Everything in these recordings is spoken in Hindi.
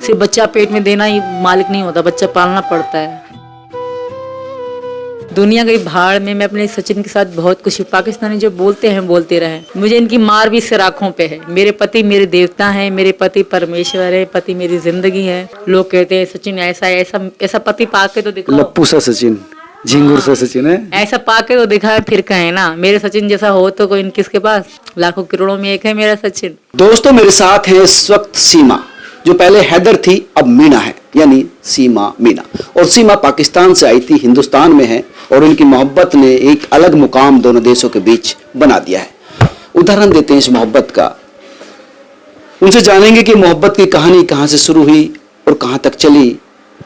सिर्फ बच्चा पेट में देना ही मालिक नहीं होता, बच्चा पालना पड़ता है। दुनिया गई भाड़ में, मैं अपने सचिन के साथ बहुत खुश हूँ। पाकिस्तानी जो बोलते हैं बोलते रहे, मुझे इनकी मार भी सिर आंखों पे है। मेरे पति मेरे देवता हैं, मेरे पति परमेश्वर है, पति मेरी जिंदगी है। लोग कहते हैं सचिन ऐसा है, ऐसा पति पाके तो दिखाओ। लप्पू सा सचिन, झिंगुर सा सचिन है। ऐसा पाके तो दिखाए फिर कहें ना मेरे सचिन जैसा हो तो कोई किसके पास। लाखों करोड़ों में एक है मेरा सचिन। दोस्तों मेरे साथ है इस वक्त सीमा, जो पहले हैदर थी अब मीना है, यानी सीमा मीना। और सीमा पाकिस्तान से आई थी, हिंदुस्तान में है और उनकी मोहब्बत ने एक अलग मुकाम दोनों देशों के बीच बना दिया है। उदाहरण देते हैं इस मोहब्बत का, उनसे जानेंगे कि मोहब्बत की कहानी कहां से शुरू हुई और कहां तक चली,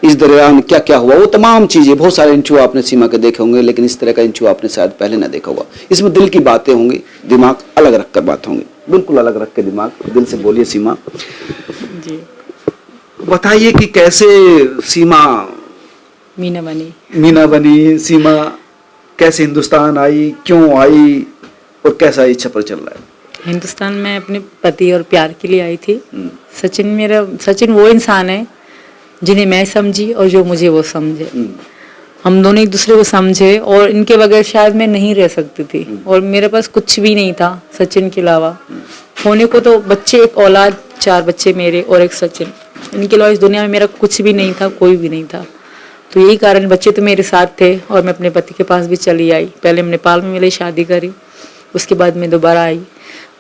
इस दौरान क्या क्या हुआ, वो तमाम चीजें। बहुत सारे इंटरव्यू आपने सीमा के देखे होंगे, लेकिन इस तरह का इंटरव्यू आपने शायद पहले ना देखा होगा। इसमें दिल की बातें होंगी, दिमाग अलग रखकर बात होंगी, बिल्कुल अलग रख के दिमाग, दिल से बोलिए सीमा जी। बताइए कि कैसे सीमा मीना बनी, सीमा कैसे हिंदुस्तान आई, क्यों आई और कैसा इच्छा पर चल रहा है। हिंदुस्तान में अपने पति और प्यार के लिए आई थी। सचिन वो इंसान है जिन्हें मैं समझी और जो मुझे वो समझे। हम दोनों एक दूसरे को समझे और इनके बगैर शायद मैं नहीं रह सकती थी। और मेरे पास कुछ भी नहीं था सचिन के अलावा। होने को तो बच्चे, एक औलाद, 4 बच्चे मेरे और एक सचिन। इनके अलावा इस दुनिया में मेरा कुछ भी नहीं था, कोई भी नहीं था। तो यही कारण, बच्चे तो मेरे साथ थे और मैं अपने पति के पास भी चली आई। पहले हम नेपाल में मिले, शादी करी, उसके बाद मैं दोबारा आई।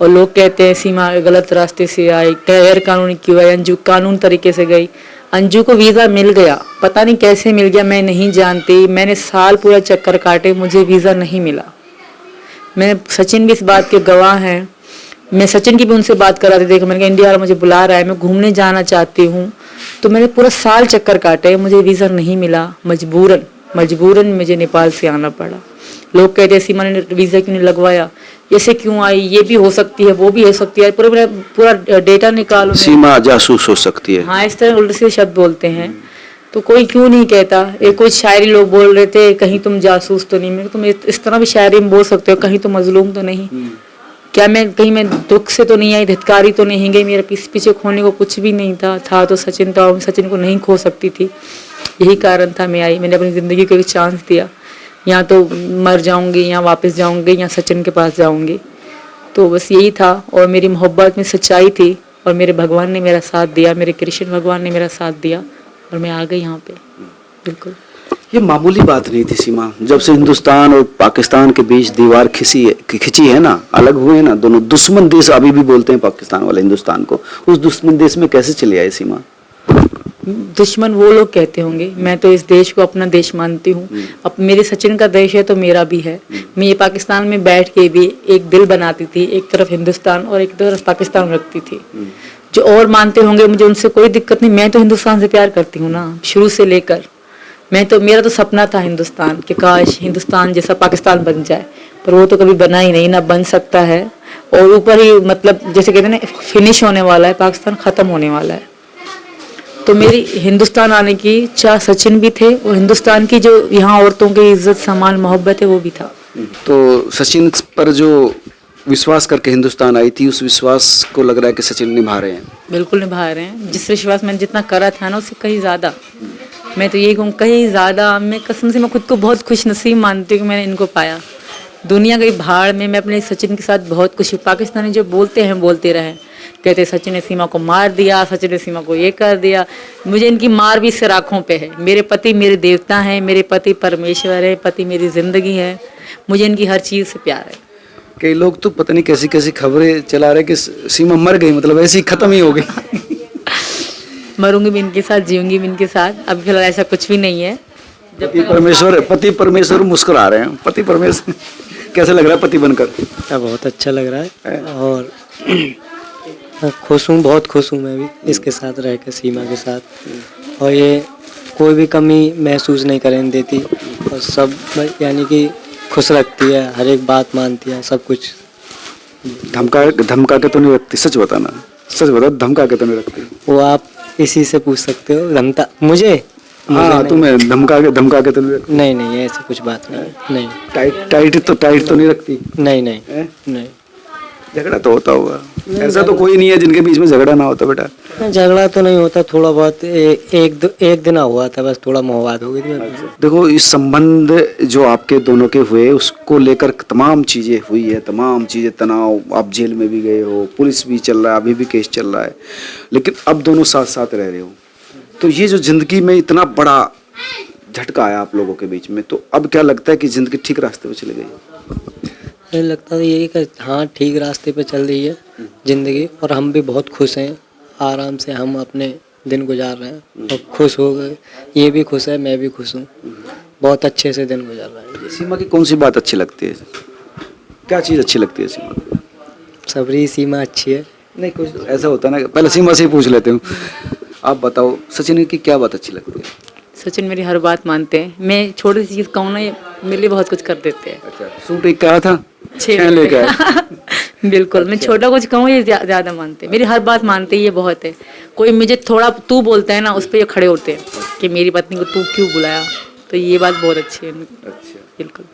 और लोग कहते हैं सीमा गलत रास्ते से आई, गैर कानूनी क्यों आई, अंजू कानून तरीके से गई। अंजू को वीज़ा मिल गया, पता नहीं कैसे मिल गया, मैं नहीं जानती। मैंने साल पूरा चक्कर काटे, मुझे वीज़ा नहीं मिला। मैं सचिन भी इस बात के गवाह हैं। मैं सचिन की भी उनसे बात करा थी, देखो मैंने कहा इंडिया वाला मुझे बुला रहा है, मैं घूमने जाना चाहती हूँ। तो मैंने पूरा साल चक्कर काटे, मुझे वीज़ा नहीं मिला। मजबूरन मुझे नेपाल से आना पड़ा। लोग कहते हैं सीमा ने वीज़ा क्यों नहीं लगवाया, ऐसे क्यों आई, ये भी हो सकती है, वो भी हो सकती है, पूरा डेटा निकालो। सीमा जासूस हो सकती है, हाँ, इस तरह उल्टे से शब्द बोलते हैं। तो कोई क्यों नहीं कहता। एक कुछ शायरी लोग बोल रहे थे, कहीं तुम जासूस तो नहीं। मैं तुम इस तरह भी शायरी में बोल सकते हो, कहीं तो मजलूम तो नहीं। क्या मैं दुख से तो नहीं आई, धिक्कारी तो नहीं गई। मेरे पीछे खोने को कुछ भी नहीं था तो सचिन था, और सचिन को नहीं खो सकती थी। यही कारण था मैं आई। मैंने अपनी ज़िंदगी को एक चांस दिया, या तो मर जाऊंगी या वापस जाऊंगी या सचिन के पास जाऊंगी। तो बस यही था। और मेरी मोहब्बत में सच्चाई थी और मेरे भगवान ने मेरा साथ दिया, मेरे कृष्ण भगवान ने मेरा साथ दिया और मैं आ गई यहाँ पे। बिल्कुल ये मामूली बात नहीं थी सीमा। जब से हिंदुस्तान और पाकिस्तान के बीच दीवार खिंची है ना, अलग हुए ना दोनों दुश्मन देश, अभी भी बोलते हैं पाकिस्तान वाले हिंदुस्तान को, उस दुश्मन देश में कैसे चले आए सीमा। दुश्मन वो लोग कहते होंगे, मैं तो इस देश को अपना देश मानती हूँ। अब मेरे सचिन का देश है तो मेरा भी है। मैं ये पाकिस्तान में बैठ के भी एक दिल बनाती थी, एक तरफ हिंदुस्तान और एक तरफ पाकिस्तान रखती थी। जो और मानते होंगे, मुझे उनसे कोई दिक्कत नहीं। मैं तो हिंदुस्तान से प्यार करती हूँ ना, शुरू से लेकर। मेरा तो सपना था हिंदुस्तान कि काश हिंदुस्तान जैसा पाकिस्तान बन जाए, पर वो तो कभी बना ही नहीं, ना बन सकता है। और ऊपर ही मतलब जैसे कहते हैं ना, फिनिश होने वाला है, पाकिस्तान खत्म होने वाला है। तो मेरी हिंदुस्तान आने की चाह सचिन भी थे, और हिंदुस्तान की जो यहाँ औरतों की इज्जत सम्मान मोहब्बत है वो भी था। तो सचिन पर जो विश्वास करके हिंदुस्तान आई थी, उस विश्वास को लग रहा है कि सचिन निभा रहे हैं। बिल्कुल निभा रहे हैं। जिस विश्वास मैंने जितना करा था ना, उससे कहीं ज़्यादा। मैं तो यही कहूँ, कहीं ज़्यादा। मैं कसम से मैं खुद को बहुत खुश नसीब मानती हूँ कि मैंने इनको पाया। दुनिया गई भाड़ में, मैं अपने सचिन के साथ बहुत खुश हूँ। पाकिस्तानी जो बोलते हैं बोलते रहे, कहते सचिन ने सीमा को मार दिया, सचिन ने सीमा को ये कर दिया। मुझे इनकी मार भी सिर आंखों पे है। मेरे पति मेरे देवता हैं, मेरे पति परमेश्वर है, पति मेरी जिंदगी है। मुझे इनकी हर चीज़ से प्यार है। कई लोग तो पता नहीं कैसी कैसी खबरें चला रहे कि सीमा मर गई, मतलब ऐसी खत्म ही हो गई। मरूंगी भी इनके साथ, जीऊंगी भी इनके साथ। अभी फिलहाल ऐसा कुछ भी नहीं है। पति परमेश्वर मुस्कुरा रहे हैं। पति परमेश्वर कैसे लग रहा है पति बनकर। बहुत अच्छा लग रहा है और खुश हूँ, बहुत खुश हूँ मैं भी इसके साथ रह के, सीमा के साथ। और ये कोई भी कमी महसूस नहीं करने देती और सब यानी कि खुश रखती है, हर एक बात मानती है, सब कुछ। धमका के तो नहीं रखती, सच बताना, सच बता, धमका के तो नहीं रखती। वो आप इसी से पूछ सकते हो। धमका मुझे? हाँ, तुम्हें धमका के तो नहीं रखती। नहीं, ऐसी कुछ बात नहीं। टाइट तो नहीं रखती। नहीं। झगड़ा तो होता होगा, ऐसा तो कोई नहीं है जिनके बीच में झगड़ा ना होता बेटा। झगड़ा तो नहीं होता, थोड़ा बहुत एक दिन हुआ था बस, थोड़ा मवाद हो गई थी। देखो इस संबंध जो आपके दोनों के हुए उसको लेकर तमाम चीजें हुई है, तमाम चीजें, तनाव, आप जेल में भी गए हो, पुलिस भी चल रहा है, अभी भी केस चल रहा है, लेकिन अब दोनों साथ साथ रह रहे हो। तो ये जो जिंदगी में इतना बड़ा झटका आया आप लोगों के बीच में, तो अब क्या लगता है कि जिंदगी ठीक रास्ते पे चली गई? मुझे लगता है यही कि हाँ ठीक रास्ते पे चल रही है जिंदगी, और हम भी बहुत खुश हैं, आराम से हम अपने दिन गुजार रहे हैं और खुश हो गए। ये भी खुश है, मैं भी खुश हूँ, बहुत अच्छे से दिन गुजार रहे हैं। सीमा की कौन सी बात अच्छी लगती है, क्या चीज़ अच्छी लगती है सीमा की? सबरी सीमा अच्छी है। नहीं कुछ ऐसा होता है ना, पहले सीमा से ही पूछ लेते हूँ। आप बताओ सचिन की क्या बात अच्छी लगती है? सचिन मेरी हर बात मानते हैं, मैं छोटी सी चीज़ कहूँ ना, ये मेरे लिए बहुत कुछ कर देते हैं। अच्छा, सूट एक कहा था, 6 लेके लेके आए। बिल्कुल, मैं छोटा कुछ कहूँ ये ज़्यादा मानते हैं, मेरी हर बात मानते हैं, ये बहुत है। कोई मुझे थोड़ा तू बोलता है ना, उस पर ये खड़े होते हैं कि मेरी पत्नी को तू क्यों बुलाया, तो ये बात बहुत अच्छी है। अच्छा, बिल्कुल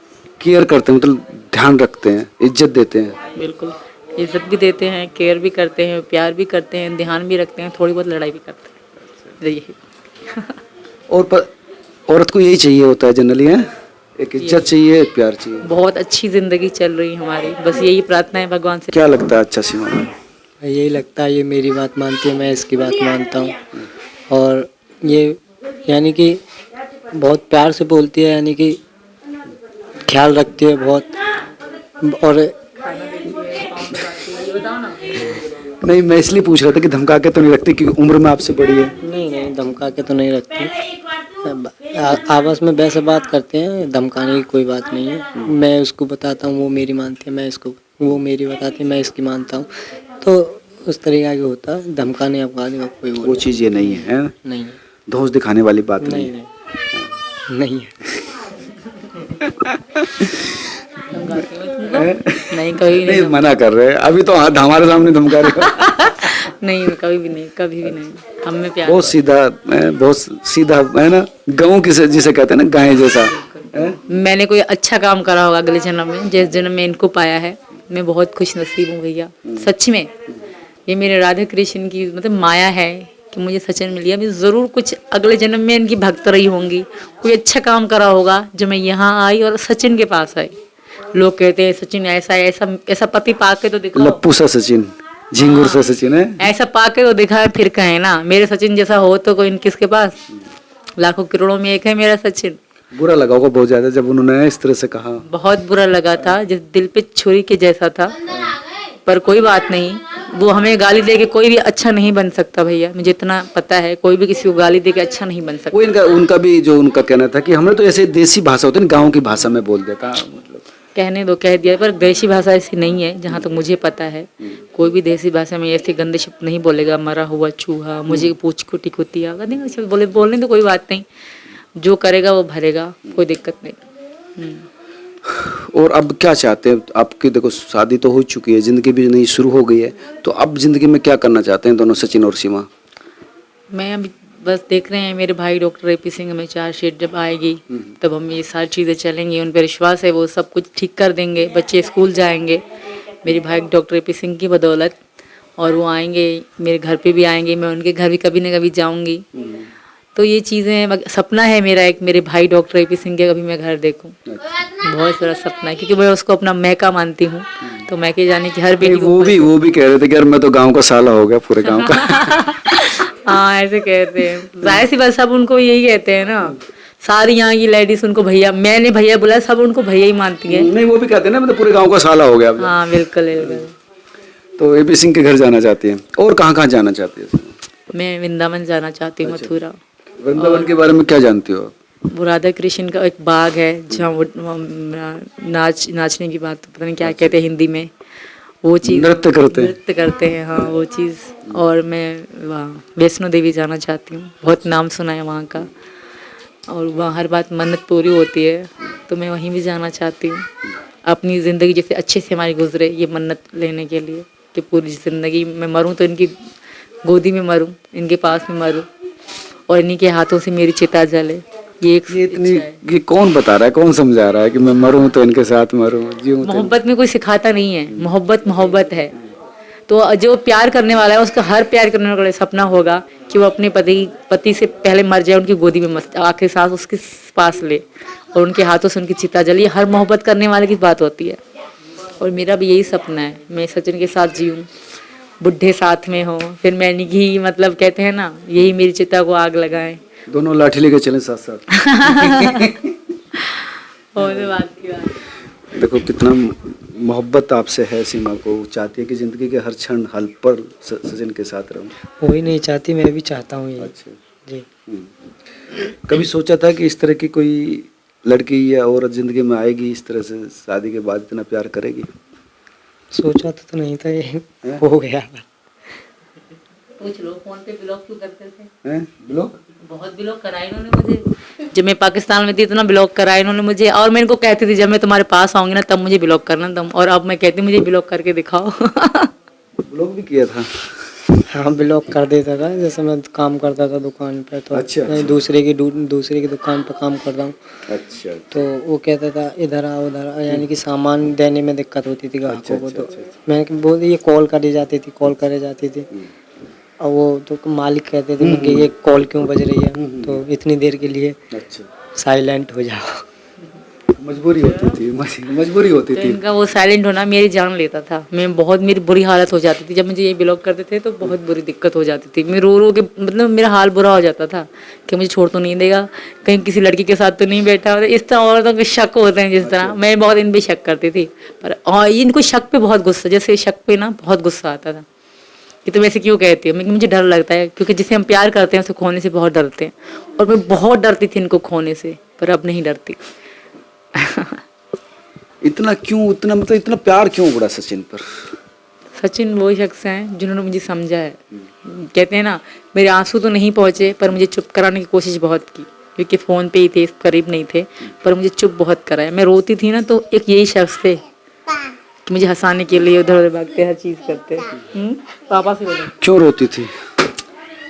केयर करते हैं, मतलब ध्यान रखते हैं, इज्जत देते हैं। बिल्कुल, इज्जत भी देते हैं, केयर भी करते हैं, प्यार भी करते हैं, ध्यान भी रखते हैं, थोड़ी बहुत लड़ाई भी करते हैं, यही। और औरत को यही चाहिए होता है जनरली, है एक इज्जत चाहिए, एक प्यार चाहिए। बहुत अच्छी जिंदगी चल रही है हमारी, बस यही प्रार्थना है भगवान से। क्या लगता है अच्छा सीमा? यही लगता है ये मेरी बात मानती है, मैं इसकी बात मानता हूँ, और ये यानी कि बहुत प्यार से बोलती है, यानी कि ख्याल रखती है बहुत। और नहीं मैं इसलिए पूछ रहा था कि धमका के तो नहीं रखती, क्योंकि उम्र में आपसे बड़ी है। नहीं धमका के तो नहीं रखती, आपस में वैसे बात करते हैं, धमकाने की कोई बात नहीं है। मैं उसको बताता हूँ, वो मेरी मानती है, मैं इसको, वो मेरी बताती है, मैं इसकी मानता हूँ, तो उस तरीका की होता है। धमकाने अफगाने का कोई वो चीज़ ये नहीं है, नहीं है, धौंस दिखाने वाली बात नहीं नहीं है। नहीं है। नहीं कभी नहीं मना कर रहे हैं अभी तो, हमारे सामने धमका रहे हो। नहीं, कभी भी नहीं, कभी भी नहीं, हम में प्यार। बहुत सीधा है ना, गाँव जिसे कहते हैं ना, गाय जैसा है। मैंने कोई अच्छा काम करा होगा अगले जन्म में, जिस जन्म में इनको पाया है, मैं बहुत खुश नसीब हूँ भैया, सच में। ये मेरे राधा कृष्ण की मतलब माया है कि मुझे सचिन मिल गया। मैं ज़रूर कुछ अगले जन्म में इनकी भक्त रही होंगी, कोई अच्छा काम करा होगा जो मैं यहाँ आई और सचिन के पास आई। लोग कहते हैं सचिन ऐसा ऐसा ऐसा पति पाके तो दिखाओ, लप्पू सा सचिन, झिंगुर सा सचिन है, ऐसा पाके तो दिखाए, फिर कहे ना मेरे सचिन जैसा हो तो कोई किसके पास, लाखों करोड़ों में एक है मेरा सचिन। बुरा लगा होगा बहुत ज्यादा जब उन्होंने इस तरह से कहा। बहुत बुरा लगा था, जिस दिल पे छुरी के जैसा था, पर कोई बात नहीं, वो हमें गाली दे के कोई भी अच्छा नहीं बन सकता भैया, मुझे इतना पता है, कोई भी किसी को गाली दे के अच्छा नहीं बन सकता। वो उनका भी जो उनका कहना था कि हमने तो ऐसे देसी भाषा होती है, गाँव की भाषा में बोल देता, मतलब कहने दो, कह दिया, पर देसी भाषा ऐसी नहीं है जहाँ तक तो मुझे पता है। कोई भी देसी भाषा में ऐसे गंदे शब्द नहीं बोलेगा, मरा हुआ चूहा, मुझे पूछ कुटी कुतिया, बोलने तो कोई बात नहीं, जो करेगा वो भरेगा, कोई दिक्कत नहीं। और अब क्या चाहते हैं? आपकी देखो शादी तो हो चुकी है, जिंदगी भी नई शुरू हो गई है, तो अब जिंदगी में क्या करना चाहते हैं दोनों, सचिन और सीमा? मैं अभी बस देख रहे हैं, मेरे भाई डॉक्टर AP सिंह हमें चार्जशीट जब आएगी तब हम ये सारी चीज़ें चलेंगी, उन पर विश्वास है, वो सब कुछ ठीक कर देंगे, बच्चे स्कूल जाएंगे मेरे भाई डॉक्टर AP सिंह की बदौलत, और वो आएंगे मेरे घर पे भी आएंगे, मैं उनके घर भी कभी ना कभी जाऊंगी। तो ये चीज़ें, सपना है मेरा एक, मेरे भाई डॉक्टर AP सिंह के कभी मैं घर देखूं, बहुत बड़ा सपना है, क्योंकि मैं उसको अपना मैका मानती हूँ, तो मैके जाने की हर बेटी वो भी कह रहे थे कि यार मैं तो गांव का साला हो गया, पूरे गांव का। हाँ ऐसे कहते हैं, जाहिर सी बात, सब उनको यही कहते हैं ना, सारी यहाँ की लेडीज उनको भैया, मैंने भैया बुलाया, सब उनको भैया ही मानती है। नहीं वो भी कहते हैं ना, मतलब पूरे गांव का साला हो गया। हाँ बिल्कुल बिल्कुल। तो AP सिंह के घर जाना चाहती है, और कहाँ कहाँ जाना चाहती है? मैं वृंदावन जाना चाहती हूँ, मथुरा। वृंदावन के बारे में क्या जानती हो? वो राधा कृष्ण का एक बाग है जहाँ वो नाचने की बात, पता नहीं क्या कहते हैं हिंदी में, वो चीज़ नृत्य करते हैं, हाँ वो चीज़। और मैं वहाँ वैष्णो देवी जाना चाहती हूँ, बहुत नाम सुना है वहाँ का, और वहाँ हर बात मन्नत पूरी होती है, तो मैं वहीं भी जाना चाहती हूँ। अपनी ज़िंदगी जैसे अच्छे से हमारी गुजरे, ये मन्नत लेने के लिए कि पूरी ज़िंदगी मैं मरूँ तो इनकी गोदी में मरूँ, इनके पास में मरूँ, और इन्हीं के हाथों से मेरी चिता जले, ये एक ये इतनी इच्छा है। ये कौन बता रहा है, कौन समझा रहा है कि मैं मरूं तो इनके साथ मरूं, जीऊं तो मोहब्बत में कोई सिखाता नहीं है, मोहब्बत मोहब्बत है। तो जो प्यार करने वाला है उसका हर प्यार करने वाला सपना होगा कि वो अपने पति से पहले मर जाए, उनकी गोदी में आखिरी सांस उसके पास ले और उनके हाथों से उनकी चिता जले। हर मोहब्बत करने वाले की बात होती है। और मेरा भी यही सपना है, मैं सचिन के साथ जीऊं, बुढ़े साथ में हो, फिर मैंने की मतलब कहते हैं ना, यही मेरी चिता को आग लगाए। दोनों लाठी लेके चलें साथ साथ। और तो बात की बात। देखो कितना मोहब्बत आपसे है सीमा को, चाहती है कि जिंदगी के हर क्षण हल पर सचिन के साथ रहूं। वही नहीं चाहती, मैं भी चाहता हूँ ये। अच्छा। जी। कभी सोचा था कि इस तरह की कोई लड़की या औरत जिंदगी में आएगी, इस तरह से शादी के बाद इतना प्यार करेगी? सोचा तो नहीं था, ये हो गया। पूछ लो, फोन पे ब्लॉक क्यों करते थे? हैं? ब्लॉक? बहुत ब्लॉक कराए इन्होंने मुझे। जब मैं पाकिस्तान में थी इतना ब्लॉक कराया इन्होंने मुझे। और मैं इनको कहती थी जब मैं तुम्हारे पास आऊंगी ना तब मुझे ब्लॉक करना तुम, और अब मैं कहती मुझे ब्लॉक करके दिखाओ। ब्लॉक भी किया था? हाँ, ब्लॉक कर देता था। जैसे मैं काम करता था दुकान पे, तो अच्छा, मैं अच्छा। दूसरे की दुकान पर काम करता हूँ, अच्छा तो वो कहता था इधर आ उधर आ, यानी कि सामान देने में दिक्कत होती थी ग्राहकों को। अच्छा, तो अच्छा, अच्छा। मैंने बोल ये कॉल करे जाती थी। और वो तो मालिक कहते थे कि ये कॉल क्यों बज रही है, तो इतनी देर के लिए अच्छा, साइलेंट हो जाओ। मजबूरी होती थी, मजबूरी होती तो थी। इनका वो साइलेंट होना मेरी जान लेता था। मैं बहुत, मेरी बुरी हालत हो जाती थी जब मुझे ये ब्लॉक करते थे, तो बहुत बुरी दिक्कत हो जाती थी। मैं रो रो के मतलब मेरा हाल बुरा हो जाता था कि मुझे छोड़ तो नहीं देगा, कहीं किसी लड़की के साथ तो नहीं बैठा। और इस तरह औरतों के शक होते हैं जिस तरह, मैं बहुत इन पे शक करती थी। पर इनको शक पे बहुत गुस्सा, जैसे शक पे ना बहुत गुस्सा आता था कि तुम ऐसे क्यों कहती हो। मुझे डर लगता है क्योंकि जिसे हम प्यार करते हैं उसे खोने से बहुत डरते हैं, और मैं बहुत डरती थी इनको खोने से, पर अब नहीं डरती। इतना क्यों, इतना मतलब इतना प्यार क्यों पड़ा सचिन पर? सचिन वो शख्स हैं जिन्होंने मुझे समझा है। कहते हैं ना, मेरे आंसू तो नहीं पहुंचे पर मुझे चुप कराने की कोशिश बहुत की, क्योंकि फ़ोन पे ही थे, करीब नहीं थे, पर मुझे चुप बहुत कराया। मैं रोती थी ना तो एक यही शख्स थे कि मुझे हंसाने के लिए उधर उधर भागते, हर चीज़ करते। पापा से बोलो। क्यों रोती थी?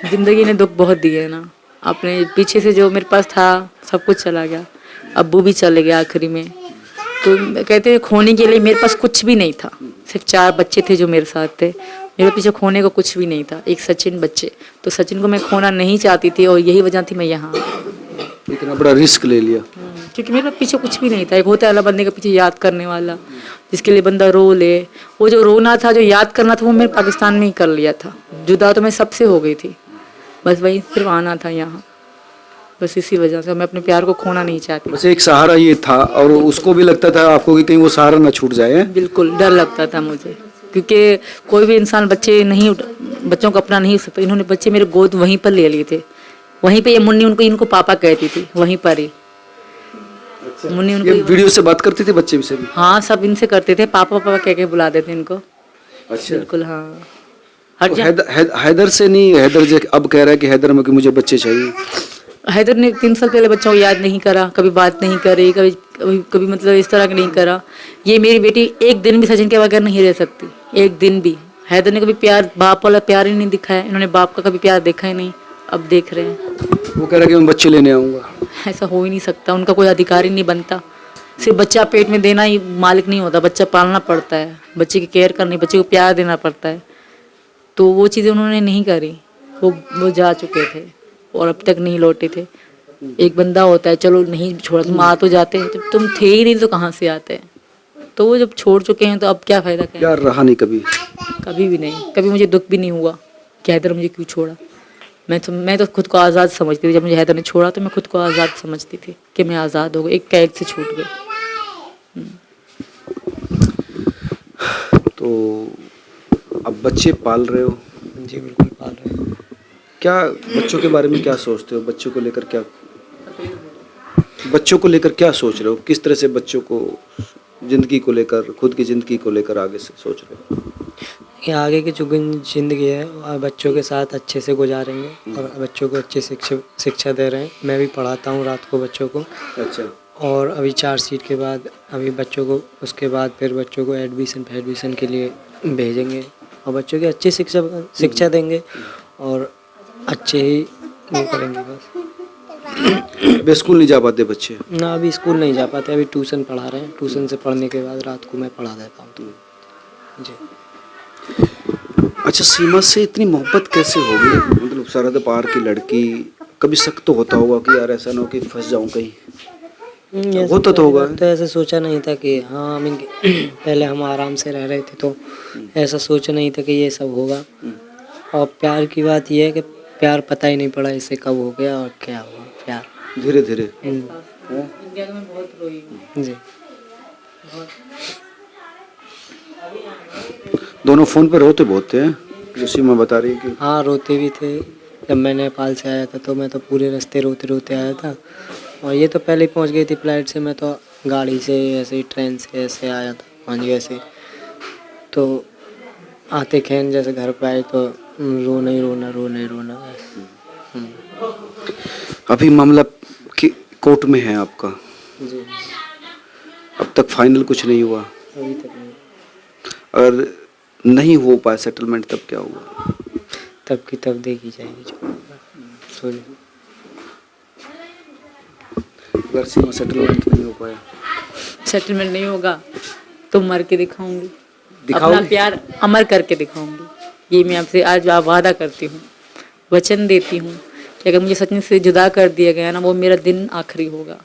ज़िंदगी ने दुख बहुत दिए ना, अपने पीछे से जो मेरे पास था सब कुछ चला गया, अब्बू भी चले गए आखिरी में। तो कहते हैं खोने के लिए मेरे पास कुछ भी नहीं था, सिर्फ 4 बच्चे थे जो मेरे साथ थे, मेरे पीछे खोने को कुछ भी नहीं था, एक सचिन बच्चे। तो सचिन को मैं खोना नहीं चाहती थी और यही वजह थी मैं यहाँ। इतना बड़ा रिस्क ले लिया? क्योंकि मेरे पीछे कुछ भी नहीं था। एक होता है अल्लाह बंदे के पीछे याद करने वाला, जिसके लिए बंदा रो ले। वो जो रोना था, जो याद करना था, वो मैंने पाकिस्तान में ही कर लिया था। जुदा तो मैं सबसे हो गई थी, बस वही सिर्फ आना था यहाँ। बस इसी वजह से मैं अपने प्यार को खोना नहीं चाहती। बस एक सहारा ये था, और उसको भी लगता था आपको कि कहीं वो सहारा ना छूट जाए। बिल्कुल डर लगता था मुझे, क्योंकि कोई भी इंसान बच्चों को अपना नहीं सकता। इन्होंने बच्चे मेरे गोद वहीं पर ले लिए थे, वहीं पे ये मुन्नी इनको पापा कहती थी, वहीं पर ही मुन्नी ये वीडियो से बात करती थी बच्चे से भी? हाँ, सब इनसे करते थे, पापा पापा कह के बुलाते थे इनको। अच्छा। बिल्कुल हाँ। हट तो जा। हैदर से नहीं, हैदर अब कह रहा है कि हैदर में कि मुझे बच्चे चाहिए। हैदर ने 3 साल पहले बच्चों को याद नहीं करा, कभी बात नहीं करी, कभी मतलब इस तरह का नहीं करा। ये मेरी बेटी एक दिन भी सचिन के बगैर नहीं रह सकती, एक दिन भी। हैदर ने कभी प्यार, बाप वाला प्यार ही नहीं दिखाया, इन्होंने बाप का कभी प्यार देखा ही नहीं। अब देख रहे हैं। वो कह रहा है कि मैं बच्चे लेने आऊँगा। ऐसा हो ही नहीं सकता, उनका कोई अधिकार ही नहीं बनता। सिर्फ बच्चा पेट में देना ही मालिक नहीं होता, बच्चा पालना पड़ता है, बच्चे की केयर करनी, बच्चे को प्यार देना पड़ता है। तो वो चीज़ें उन्होंने नहीं करी, वो जा चुके थे और अब तक नहीं लौटे थे। एक बंदा होता है, चलो नहीं छोड़ा, तुम आ तो जाते हैं, जब तुम थे ही नहीं तो कहाँ से आते हैं। तो वो जब छोड़ चुके हैं तो अब क्या फ़ायदा। प्यार रहा नहीं कभी? कभी भी नहीं, कभी मुझे दुख भी नहीं हुआ कि हैदर मुझे क्यों छोड़ा। मैं तो खुद को आज़ाद समझती थी। जब मुझे हैदर ने छोड़ा तो मैं खुद को आज़ाद समझती थी कि मैं आज़ाद हो गई, एक कैद से छूट गई। तो अब बच्चे पाल रहे हो? जी बिल्कुल पाल रहे हैं। क्या बच्चों के बारे में क्या सोचते हो? बच्चों को लेकर क्या सोच रहे हो? किस तरह से बच्चों को जिंदगी को लेकर, खुद की जिंदगी को लेकर आगे से सोच रहे हो? ये आगे की जो ज़िंदगी है और बच्चों के साथ अच्छे से गुजारेंगे और बच्चों को अच्छी शिक्षा दे रहे हैं। मैं भी पढ़ाता हूँ रात को बच्चों को। अच्छा। और अभी चार्जशीट के बाद अभी बच्चों को, उसके बाद फिर बच्चों को एडमिशन के लिए भेजेंगे और बच्चों की अच्छी शिक्षा देंगे और अच्छे ही वो करेंगे बस। अभी स्कूल नहीं जा पाते बच्चे? ना अभी स्कूल नहीं जा पाते, अभी ट्यूशन पढ़ा रहे हैं। ट्यूशन से पढ़ने के बाद रात को मैं पढ़ा देता हूँ। तो जी। अच्छा, सीमा से इतनी मोहब्बत कैसे हो गई? मतलब सरहद पार की लड़की, कभी शक तो होता होगा कि यार ऐसा ना हो कि फंस जाऊं कहीं? होता तो होगा। तो ऐसा सोचा नहीं था कि हाँ हम पहले हम आराम से रह रहे थे, तो ऐसा सोचा नहीं था कि ये सब होगा। और प्यार की बात ये है कि प्यार पता ही नहीं पड़ा इसे कब हो गया और क्या हुआ प्यार। धीरे धीरे। इंडिया में बहुत रोई हूँ। जी। दोनों फोन पे रोते बहुत थे, जो सीमा बता रही है कि हाँ रोते भी थे। जब मैं नेपाल से आया था तो मैं तो पूरे रास्ते रोते रोते आया था। और ये तो पहले ही पहुंच गई थी फ्लाइट से, मैं तो गाड़ी से ऐसे ही ट्रेन से ऐसे आया था 5 जगह से। तो आते खैन जैसे घर पे आए तो रोना ही रोना, रोना ही रोना। अभी मामला कोर्ट में है आपका, जी। अब तक फाइनल कुछ नहीं हुआ? अभी तक नहीं। अगर नहीं हो पाया सेटलमेंट तब क्या होगा? तब की तब देखी जाएगी जो होगा। सॉरी। अगर सीमा सेटलमेंट नहीं हो पाया, सेटलमेंट नहीं होगा तो मर के दिखाऊंगी, अपना दिखाओगे? प्यार अमर करके दिखाऊंगी। ये मैं आपसे आज वादा करती हूँ, वचन देती हूँ कि अगर मुझे सचिन से जुदा कर दिया गया ना, वो मेरा दिन आखिरी होगा,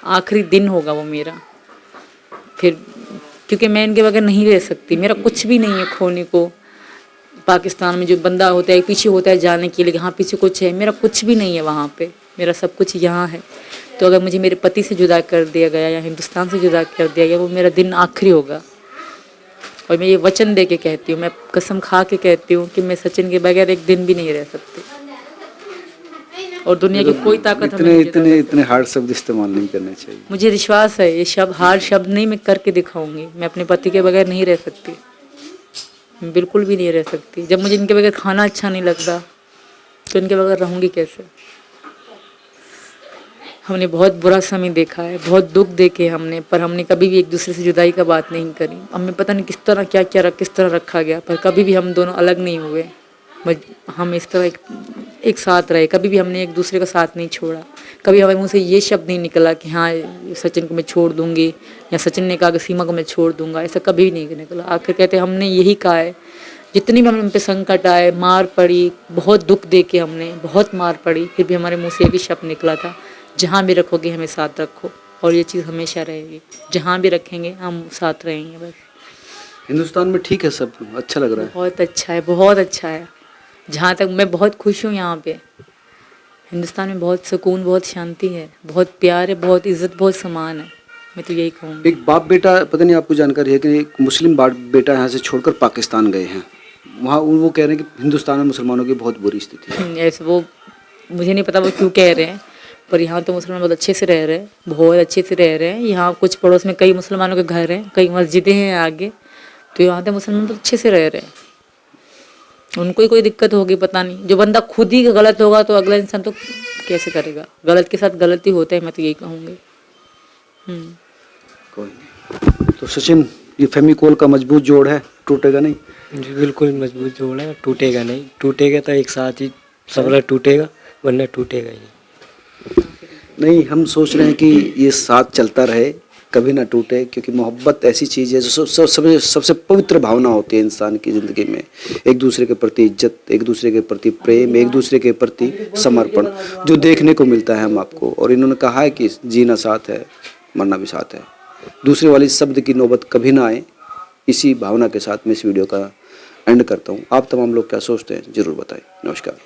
आखिरी दिन होगा वो मेरा। फिर क्योंकि मैं इनके बगैर नहीं रह सकती, मेरा कुछ भी नहीं है खोने को। पाकिस्तान में जो बंदा होता है पीछे होता है जाने के लिए, हाँ पीछे कुछ है, मेरा कुछ भी नहीं है वहाँ पे, मेरा सब कुछ यहाँ है। तो अगर मुझे मेरे पति से जुदा कर दिया गया या हिंदुस्तान से जुदा कर दिया गया, वो मेरा दिन आखिरी होगा। और मैं ये वचन दे के कहती हूँ, मैं कसम खा के कहती हूँ कि मैं सचिन के बगैर एक दिन भी नहीं रह सकती। और दुनिया की कोई ताकत हमें नहीं जिता सकती। इतने हार्ड शब्द इस्तेमाल नहीं करने चाहिए। मुझे विश्वास है, ये शब्द हार्ड शब्द नहीं, मैं करके दिखाऊंगी। मैं अपने पति के बगैर नहीं रह सकती, मैं बिल्कुल भी नहीं रह सकती। जब मुझे इनके बगैर खाना अच्छा नहीं लगता तो इनके बगैर रहूँगी कैसे? हमने बहुत बुरा समय देखा है, बहुत दुख देखे हमने, पर हमने कभी भी एक दूसरे से जुदाई का बात नहीं करी। हमें पता नहीं किस तरह किस तरह रखा गया, पर कभी भी हम दोनों अलग नहीं हुए। हम इस तरह एक साथ रहे, कभी भी हमने एक दूसरे का साथ नहीं छोड़ा। कभी हमारे मुंह से ये शब्द नहीं निकला कि हाँ सचिन को मैं छोड़ दूंगी, या सचिन ने कहा कि सीमा को मैं छोड़ दूंगा, ऐसा कभी भी नहीं निकला। आखिर कहते हमने यही कहा है, जितनी भी हम पे संकट आए, मार पड़ी, बहुत दुख देके हमने, बहुत मार पड़ी, फिर भी हमारे मुँह से एक ही शब्द निकला था, जहाँ भी रखोगे हमें साथ रखो। और ये चीज़ हमेशा रहेगी, जहाँ भी रखेंगे हम साथ रहेंगे बस। हिंदुस्तान में ठीक है, सब अच्छा लग रहा है? बहुत अच्छा है, बहुत अच्छा है। जहाँ तक मैं बहुत खुश हूँ यहाँ पे। हिंदुस्तान में बहुत सुकून, बहुत शांति है, बहुत प्यार है, बहुत इज्जत, बहुत सम्मान है। मैं तो यही कहूँगी। एक बाप बेटा, पता नहीं आपको जानकारी है कि एक मुस्लिम बाप बेटा यहाँ से छोड़कर पाकिस्तान गए हैं, वहाँ वो कह रहे हैं कि हिंदुस्तान में मुसलमानों की बहुत बुरी स्थिति है। ऐसे वो मुझे नहीं पता वो क्यों कह रहे हैं, पर यहाँ तो मुसलमान बहुत अच्छे से रह रहे हैं, बहुत अच्छे से रह रहे हैं। यहाँ कुछ पड़ोस में कई मुसलमानों के घर हैं, कई मस्जिदें हैं आगे, तो यहाँ तो मुसलमान तो अच्छे से रह रहे हैं। उनको ही कोई दिक्कत होगी पता नहीं। जो बंदा खुद ही गलत होगा तो अगला इंसान तो कैसे करेगा? गलत के साथ गलती होता है, मैं तो यही कहूँगी। कोई नहीं। तो सचिन, ये फेविकोल का मजबूत जोड़ है, टूटेगा नहीं? जी बिल्कुल मजबूत जोड़ है, टूटेगा नहीं। टूटेगा तो एक साथ ही सबला टूटेगा, वरना टूटेगा ही नहीं। हम सोच रहे हैं कि ये साथ चलता रहे, कभी ना टूटे, क्योंकि मोहब्बत ऐसी चीज़ है जो सबसे पवित्र भावना होती है इंसान की ज़िंदगी में। एक दूसरे के प्रति इज्जत, एक दूसरे के प्रति प्रेम, एक दूसरे के प्रति समर्पण, जो देखने को मिलता है हम आपको। और इन्होंने कहा है कि जीना साथ है, मरना भी साथ है। दूसरे वाली शब्द की नौबत कभी ना आए, इसी भावना के साथ मैं इस वीडियो का एंड करता हूँ। आप तमाम लोग क्या सोचते हैं ज़रूर बताएं। नमस्कार।